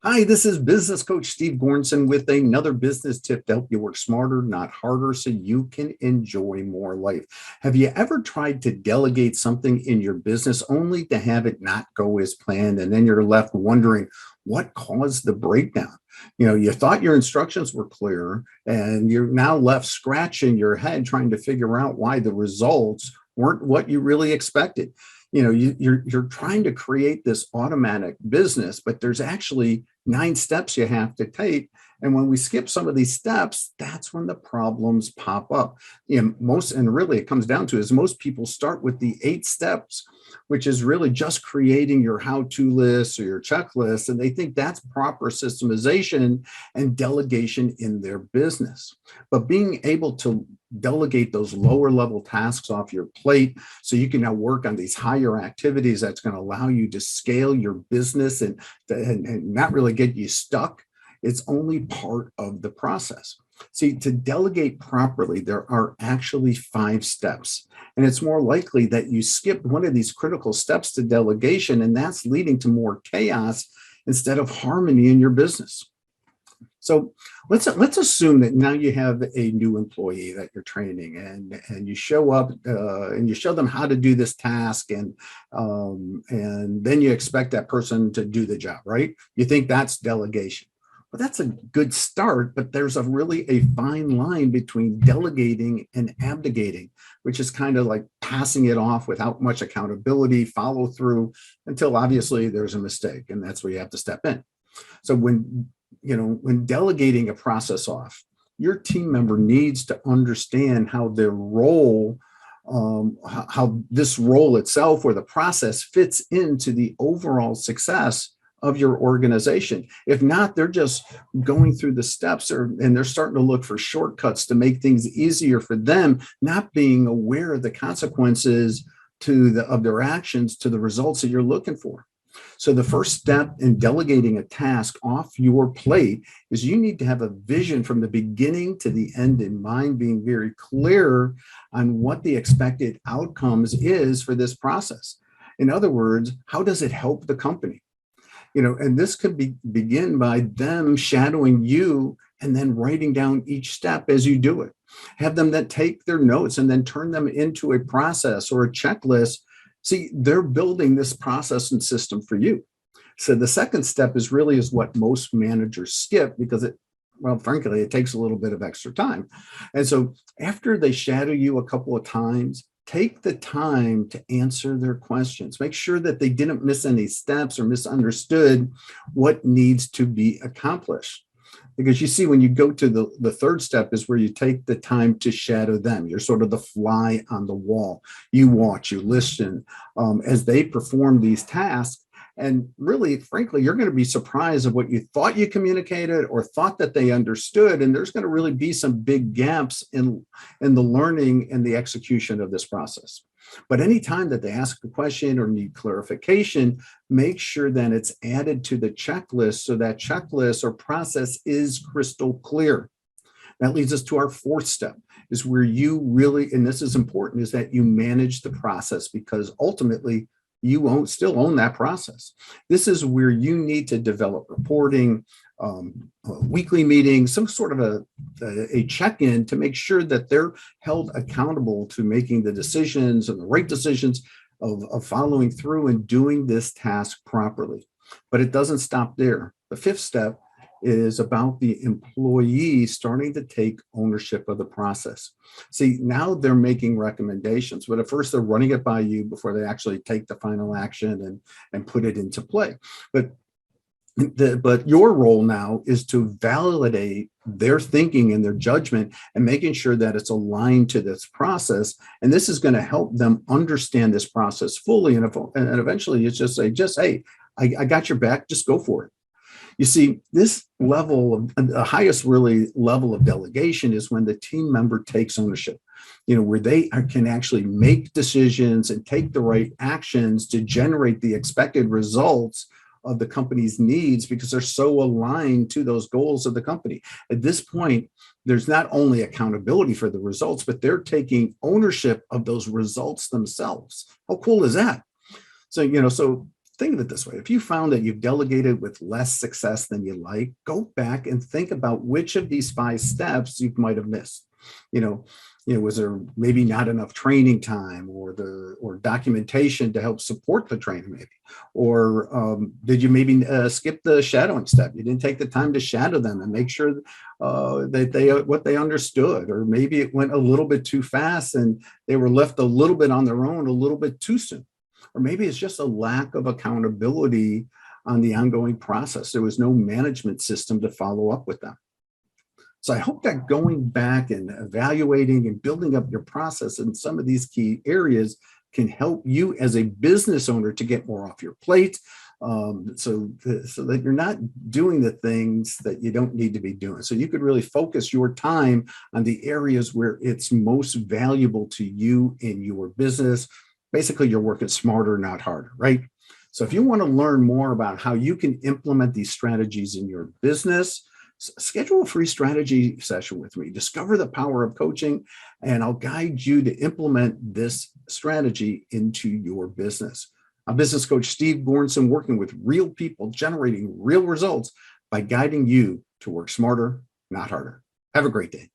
Hi, this is Business Coach Steve Goranson with another business tip to help you work smarter, not harder, so you can enjoy more life. Have you ever tried to delegate something in your business only to have it not go as planned? And then you're left wondering what caused the breakdown? You thought your instructions were clear, and you're now left scratching your head trying to figure out why the results weren't what you really expected. You're trying to create this automatic business, but there's actually 9 steps you have to take. And when we skip some of these steps, that's when the problems pop up. And really it comes down to is most people start with the 8 steps, which is really just creating your how-to list or your checklist. And they think that's proper systemization and delegation in their business. But being able to delegate those lower level tasks off your plate so you can now work on these higher activities that's going to allow you to scale your business and not really get you stuck. It's only part of the process. See, to delegate properly, there are actually 5 steps. And it's more likely that you skipped one of these critical steps to delegation, and that's leading to more chaos instead of harmony in your business. So let's assume that now you have a new employee that you're training, and you show up and you show them how to do this task, and then you expect that person to do the job, right? You think that's delegation. Well, that's a good start, but there's really a fine line between delegating and abdicating, which is kind of like passing it off without much accountability, follow through until obviously there's a mistake, and that's where you have to step in. So when delegating a process off, your team member needs to understand how their role, how this role itself or the process fits into the overall success of your organization. If not, they're just going through the steps and they're starting to look for shortcuts to make things easier for them, not being aware of the consequences of their actions to the results that you're looking for. So the first step in delegating a task off your plate is you need to have a vision from the beginning to the end in mind, being very clear on what the expected outcomes is for this process. In other words, how does it help the company? And this could begin by them shadowing you and then writing down each step as you do it. Have them then take their notes and then turn them into a process or a checklist. See, they're building this process and system for you. So the second step is what most managers skip because frankly, it takes a little bit of extra time. And so after they shadow you a couple of times, take the time to answer their questions. Make sure that they didn't miss any steps or misunderstood what needs to be accomplished. Because you see, when you go to the third step is where you take the time to shadow them. You're sort of the fly on the wall. You watch, you listen as they perform these tasks. And really, frankly, you're going to be surprised at what you thought you communicated or thought that they understood. And there's going to really be some big gaps in the learning and the execution of this process. But anytime that they ask a question or need clarification, make sure that it's added to the checklist so that checklist or process is crystal clear. That leads us to our fourth step, is where you really, and this is important, is that you manage the process, because ultimately you still own that process. This is where you need to develop reporting, weekly meetings, some sort of a check-in to make sure that they're held accountable to making the decisions and the right decisions of following through and doing this task properly. But it doesn't stop there. The fifth step is about the employee starting to take ownership of the process. See, now they're making recommendations, but at first they're running it by you before they actually take the final action and put it into play. But your role now is to validate their thinking and their judgment and making sure that it's aligned to this process. And this is going to help them understand this process fully. And eventually it's just say, hey, I got your back, just go for it. You see, this level, the highest really level of delegation is when the team member takes ownership, where they can actually make decisions and take the right actions to generate the expected results of the company's needs, because they're so aligned to those goals of the company. At this point, there's not only accountability for the results, but they're taking ownership of those results themselves. How cool is that? So Think of it this way. If you found that you've delegated with less success than you like, go back and think about which of these 5 steps you might have missed. You know, was there maybe not enough training time or documentation to help support the training, maybe? Or did you maybe skip the shadowing step? You didn't take the time to shadow them and make sure that what they understood, or maybe it went a little bit too fast and they were left a little bit on their own a little bit too soon. Or maybe it's just a lack of accountability on the ongoing process. There was no management system to follow up with them. So I hope that going back and evaluating and building up your process in some of these key areas can help you as a business owner to get more off your plate, so that you're not doing the things that you don't need to be doing. So you could really focus your time on the areas where it's most valuable to you in your business. Basically, you're working smarter, not harder, right? So if you want to learn more about how you can implement these strategies in your business, schedule a free strategy session with me. Discover the power of coaching, and I'll guide you to implement this strategy into your business. I'm business coach Steve Goranson, working with real people, generating real results by guiding you to work smarter, not harder. Have a great day.